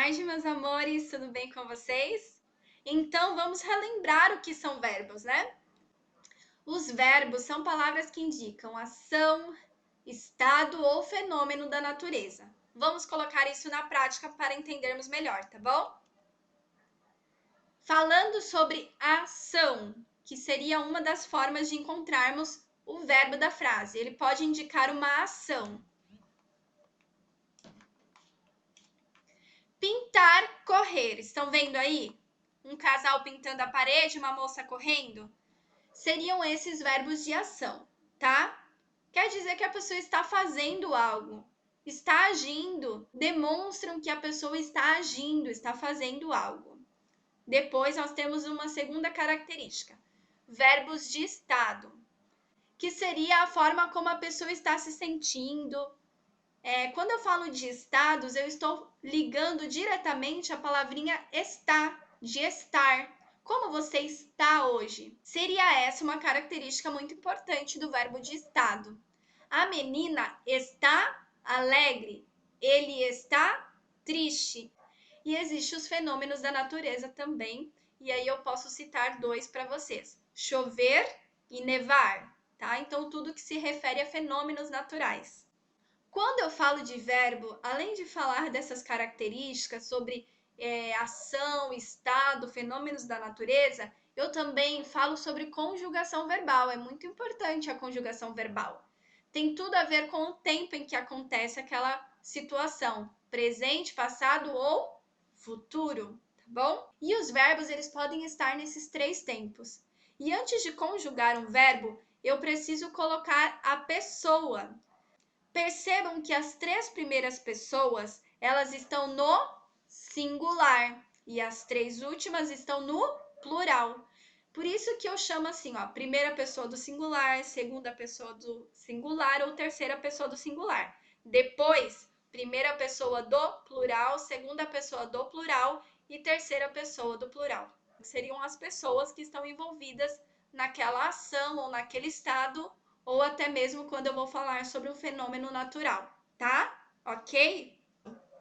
tarde, meus amores, tudo bem com vocês? Então, vamos relembrar o que são verbos, né? Os verbos são palavras que indicam ação, estado ou fenômeno da natureza. Vamos colocar isso na prática para entendermos melhor, tá bom? Falando sobre ação, que seria uma das formas de encontrarmos o verbo da frase. Ele pode indicar uma ação. Pintar, correr. Estão vendo aí? Um casal pintando a parede, uma moça correndo? Seriam esses verbos de ação, tá? Quer dizer que a pessoa está fazendo algo, está agindo, demonstram que a pessoa está agindo, está fazendo algo. Depois nós temos uma segunda característica, verbos de estado, que seria a forma como a pessoa está se sentindo. Quando eu falo de estados, eu estou ligando diretamente a palavrinha está, de estar. Como você está hoje? Seria essa uma característica muito importante do verbo de estado. A menina está alegre, ele está triste. E existem os fenômenos da natureza também, e aí eu posso citar dois para vocês: chover e nevar, tá? Então, tudo que se refere a fenômenos naturais. Quando eu falo de verbo, além de falar dessas características sobre ação, estado, fenômenos da natureza, eu também falo sobre conjugação verbal. É muito importante a conjugação verbal. Tem tudo a ver com o tempo em que acontece aquela situação, presente, passado ou futuro, tá bom? E os verbos, eles podem estar nesses três tempos. E antes de conjugar um verbo, eu preciso colocar a pessoa. Percebam que as três primeiras pessoas, elas estão no singular e as três últimas estão no plural. Por isso que eu chamo assim, ó, primeira pessoa do singular, segunda pessoa do singular ou terceira pessoa do singular. Depois, primeira pessoa do plural, segunda pessoa do plural e terceira pessoa do plural. Seriam as pessoas que estão envolvidas naquela ação ou naquele estado, ou até mesmo quando eu vou falar sobre um fenômeno natural, tá? Ok?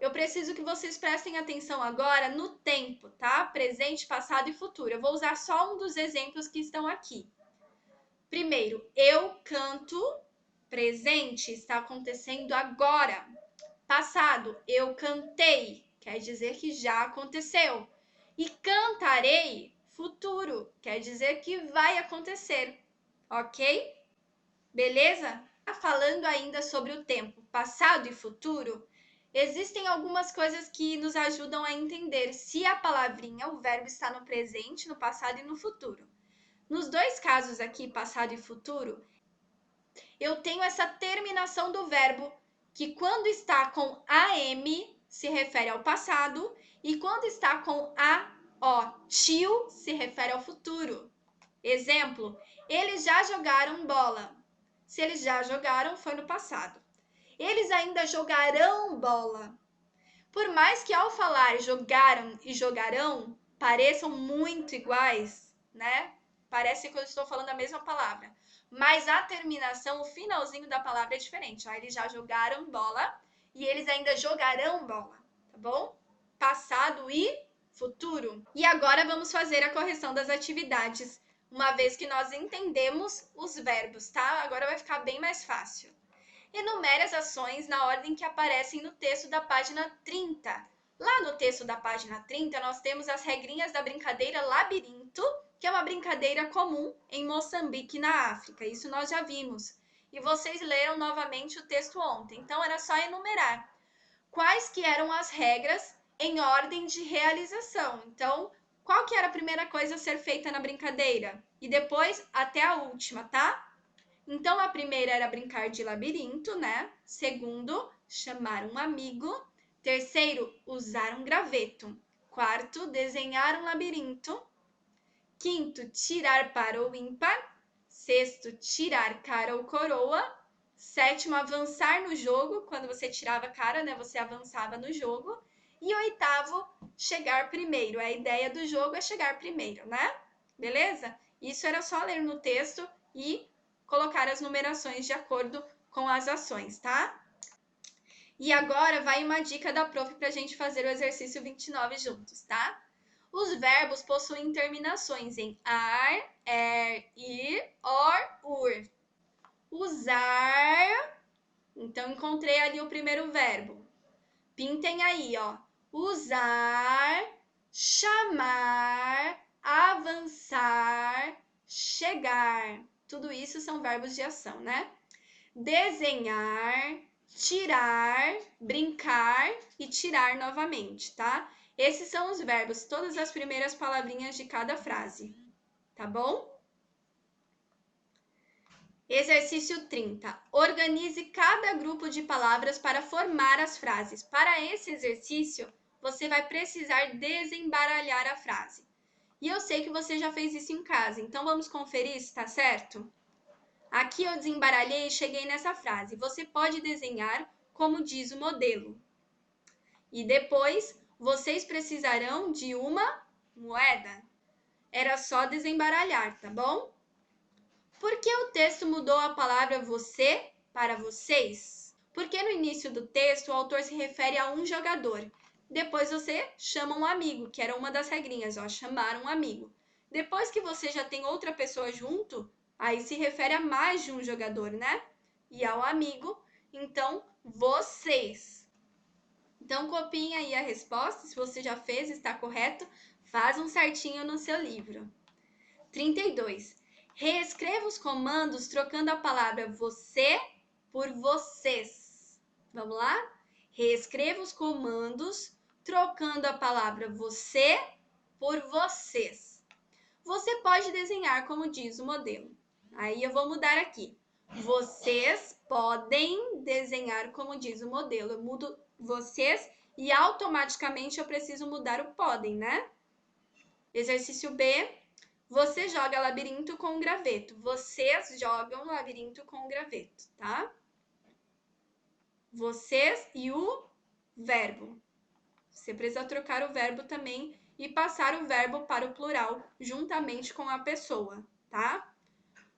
Eu preciso que vocês prestem atenção agora no tempo, tá? Presente, passado e futuro. Eu vou usar só um dos exemplos que estão aqui. Primeiro, eu canto. Presente está acontecendo agora. Passado, eu cantei. Quer dizer que já aconteceu. E cantarei, futuro. Quer dizer que vai acontecer. Ok? Beleza? Falando ainda sobre o tempo passado e futuro, existem algumas coisas que nos ajudam a entender se a palavrinha, o verbo, está no presente, no passado e no futuro. Nos dois casos aqui, passado e futuro, eu tenho essa terminação do verbo que quando está com AM se refere ao passado e quando está com tio se refere ao futuro. Exemplo, eles já jogaram bola. Se eles já jogaram, foi no passado. Eles ainda jogarão bola. Por mais que ao falar jogaram e jogarão pareçam muito iguais, né? Parece que eu estou falando a mesma palavra. Mas a terminação, o finalzinho da palavra é diferente. Eles já jogaram bola e eles ainda jogarão bola, tá bom? Passado e futuro. E agora vamos fazer a correção das atividades, uma vez que nós entendemos os verbos, tá? Agora vai ficar bem mais fácil. Enumere as ações na ordem que aparecem no texto da página 30. Lá no texto da página 30, nós temos as regrinhas da brincadeira Labirinto, que é uma brincadeira comum em Moçambique, na África. Isso nós já vimos. E vocês leram novamente o texto ontem, então era só enumerar. Quais que eram as regras em ordem de realização? Então, qual que era a primeira coisa a ser feita na brincadeira? E depois até a última, tá? Então, a primeira era brincar de labirinto, né? Segundo, chamar um amigo. Terceiro, usar um graveto. Quarto, desenhar um labirinto. Quinto, tirar par ou ímpar. Sexto, tirar cara ou coroa. Sétimo, avançar no jogo. Quando você tirava cara, né? Você avançava no jogo. E oitavo, chegar primeiro. A ideia do jogo é chegar primeiro, né? Beleza? Isso era só ler no texto e colocar as numerações de acordo com as ações, tá? E agora vai uma dica da prof para a gente fazer o exercício 29 juntos, tá? Os verbos possuem terminações em ar, ir, ur. Usar. Então, encontrei ali o primeiro verbo. Pintem aí, ó. Usar, chamar, avançar, chegar. Tudo isso são verbos de ação, né? Desenhar, tirar, brincar e tirar novamente, tá? Esses são os verbos, todas as primeiras palavrinhas de cada frase, tá bom? Exercício 30. Organize cada grupo de palavras para formar as frases. Para esse exercício, você vai precisar desembaralhar a frase. E eu sei que você já fez isso em casa, então vamos conferir se está certo? Aqui eu desembaralhei e cheguei nessa frase. Você pode desenhar como diz o modelo. E depois, vocês precisarão de uma moeda. Era só desembaralhar, tá bom? Por que o texto mudou a palavra você para vocês? Porque no início do texto o autor se refere a um jogador. Depois você chama um amigo, que era uma das regrinhas, ó, chamar um amigo. Depois que você já tem outra pessoa junto, aí se refere a mais de um jogador, né? E ao amigo, então, vocês. Então, copiem aí a resposta, se você já fez, está correto, faz um certinho no seu livro. 32. Reescreva os comandos trocando a palavra você por vocês. Vamos lá? Reescreva os comandos trocando a palavra você por vocês. Você pode desenhar como diz o modelo. Aí eu vou mudar aqui. Vocês podem desenhar como diz o modelo. Eu mudo vocês e automaticamente eu preciso mudar o podem, né? Exercício B. Você joga labirinto com graveto. Vocês jogam labirinto com graveto, tá? Vocês e o verbo. Você precisa trocar o verbo também e passar o verbo para o plural juntamente com a pessoa, tá?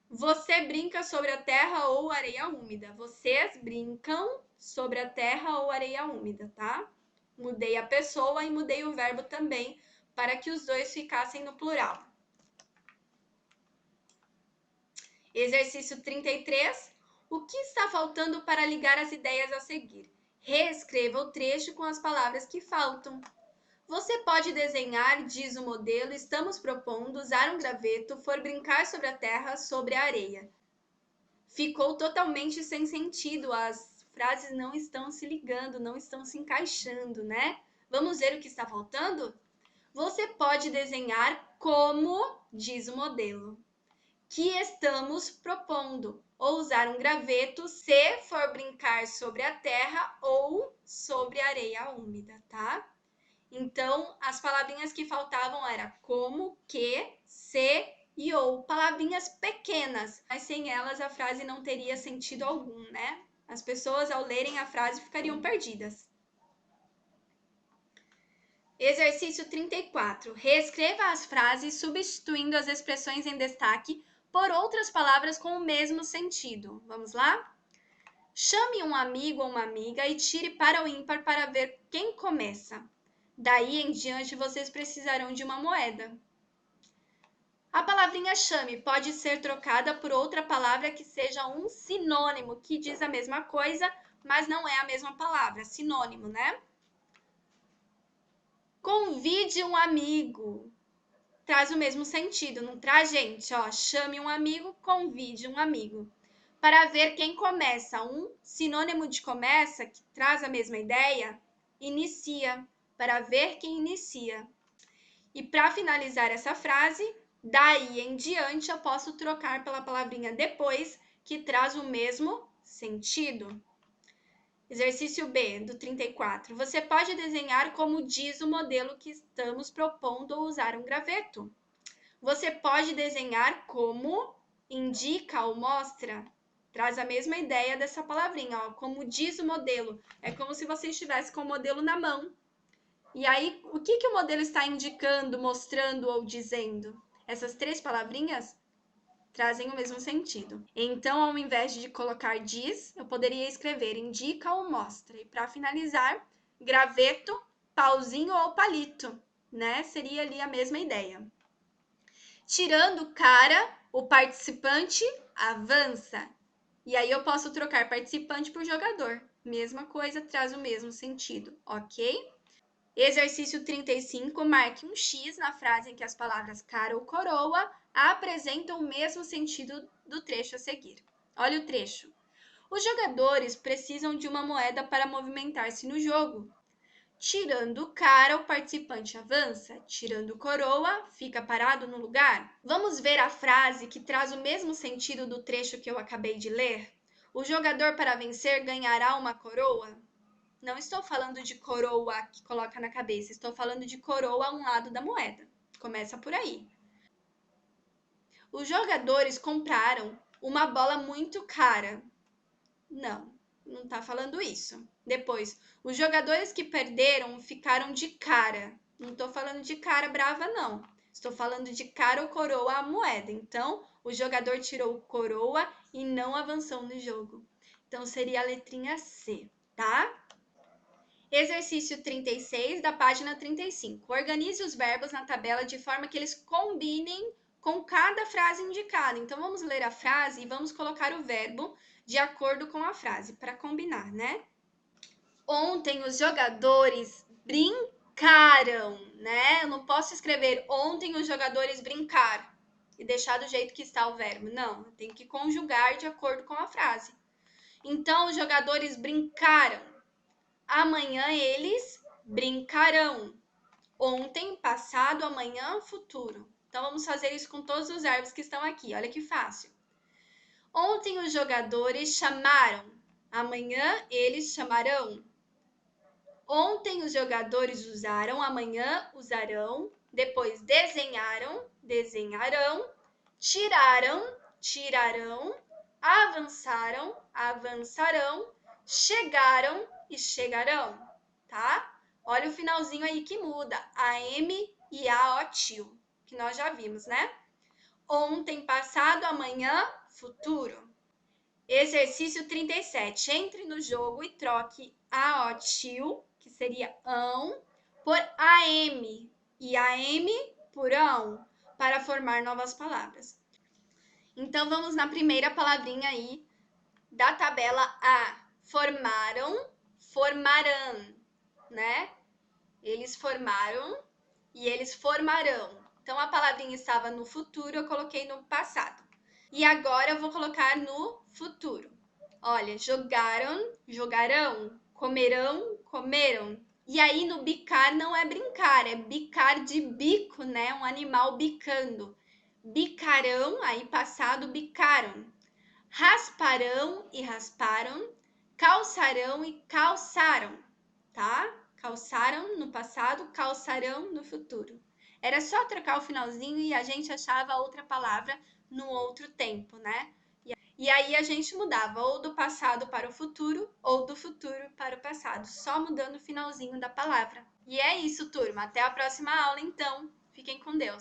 Você brinca sobre a terra ou areia úmida. Vocês brincam sobre a terra ou areia úmida, tá? Mudei a pessoa e mudei o verbo também para que os dois ficassem no plural. Exercício 33. O que está faltando para ligar as ideias a seguir? Reescreva o trecho com as palavras que faltam. Você pode desenhar, diz o modelo, estamos propondo usar um graveto, for brincar sobre a terra, sobre a areia. Ficou totalmente sem sentido, as frases não estão se ligando, não estão se encaixando, né? Vamos ver o que está faltando? Você pode desenhar como diz o modelo. Que estamos propondo, ou usar um graveto se for brincar sobre a terra ou sobre a areia úmida, tá? Então, as palavrinhas que faltavam eram como, que, se e ou. Palavrinhas pequenas, mas sem elas a frase não teria sentido algum, né? As pessoas, ao lerem a frase, ficariam perdidas. Exercício 34. Reescreva as frases substituindo as expressões em destaque por outras palavras com o mesmo sentido. Vamos lá? Chame um amigo ou uma amiga e tire para o ímpar para ver quem começa. Daí em diante, vocês precisarão de uma moeda. A palavrinha chame pode ser trocada por outra palavra que seja um sinônimo, que diz a mesma coisa, mas não é a mesma palavra. Sinônimo, né? Convide um amigo. Traz o mesmo sentido, não traz, gente? Ó, chame um amigo, convide um amigo. Para ver quem começa. Um sinônimo de começa, que traz a mesma ideia, inicia. Para ver quem inicia. E para finalizar essa frase, daí em diante eu posso trocar pela palavrinha depois, que traz o mesmo sentido. Exercício B, do 34. Você pode desenhar como diz o modelo que estamos propondo ou usar um graveto. Você pode desenhar como indica ou mostra. Traz a mesma ideia dessa palavrinha, ó, como diz o modelo. É como se você estivesse com o modelo na mão. E aí, o que o modelo está indicando, mostrando ou dizendo? Essas três palavrinhas? trazem o mesmo sentido. Então, ao invés de colocar diz, eu poderia escrever indica ou mostra. E para finalizar, graveto, pauzinho ou palito, né? Seria ali a mesma ideia. Tirando cara, o participante avança. E aí eu posso trocar participante por jogador. Mesma coisa, traz o mesmo sentido, ok? Exercício 35, marque um X na frase em que as palavras cara ou coroa apresentam o mesmo sentido do trecho a seguir. Olha o trecho. Os jogadores precisam de uma moeda para movimentar-se no jogo. Tirando cara, o participante avança. Tirando coroa, fica parado no lugar. Vamos ver a frase que traz o mesmo sentido do trecho que eu acabei de ler? O jogador para vencer ganhará uma coroa. Não estou falando de coroa que coloca na cabeça, estou falando de coroa a um lado da moeda. Começa por aí. Os jogadores compraram uma bola muito cara. Não está falando isso. Depois, os jogadores que perderam ficaram de cara. Não estou falando de cara brava, não. Estou falando de cara ou coroa a moeda. Então, o jogador tirou coroa e não avançou no jogo. Então, seria a letrinha C, tá? Exercício 36, da página 35. Organize os verbos na tabela de forma que eles combinem com cada frase indicada. Então, vamos ler a frase e vamos colocar o verbo de acordo com a frase, para combinar, né? Ontem os jogadores brincaram, né? Eu não posso escrever ontem os jogadores brincaram e deixar do jeito que está o verbo. Não, eu tenho que conjugar de acordo com a frase. Então, os jogadores brincaram. Amanhã eles brincarão. Ontem, passado, amanhã, futuro. Então, vamos fazer isso com todos os verbos que estão aqui. Olha que fácil. Ontem os jogadores chamaram. Amanhã eles chamarão. Ontem os jogadores usaram. Amanhã usarão. Depois desenharam. Desenharão. Tiraram. Tirarão. Avançaram. Avançarão. Chegaram e chegarão, tá? Olha o finalzinho aí que muda, a M e a O tio, que nós já vimos, né? Ontem, passado, amanhã, futuro. Exercício 37. Entre no jogo e troque a O tio, que seria ão, por AM e AM por ão, para formar novas palavras. Então, vamos na primeira palavrinha aí da tabela A. Formaram, formarão, né? Eles formaram e eles formarão. Então, a palavrinha estava no futuro, eu coloquei no passado. E agora eu vou colocar no futuro. Olha, jogaram, jogarão, comerão, comeram. E aí, no bicar não é brincar, é bicar de bico, né? Um animal bicando. Bicarão, aí passado, bicaram. Rasparão e rasparam, calçarão e calçaram, tá? Calçaram no passado, calçarão no futuro. Era só trocar o finalzinho e a gente achava outra palavra no outro tempo, né? E aí a gente mudava ou do passado para o futuro ou do futuro para o passado, só mudando o finalzinho da palavra. E é isso, turma. Até a próxima aula, então. Fiquem com Deus.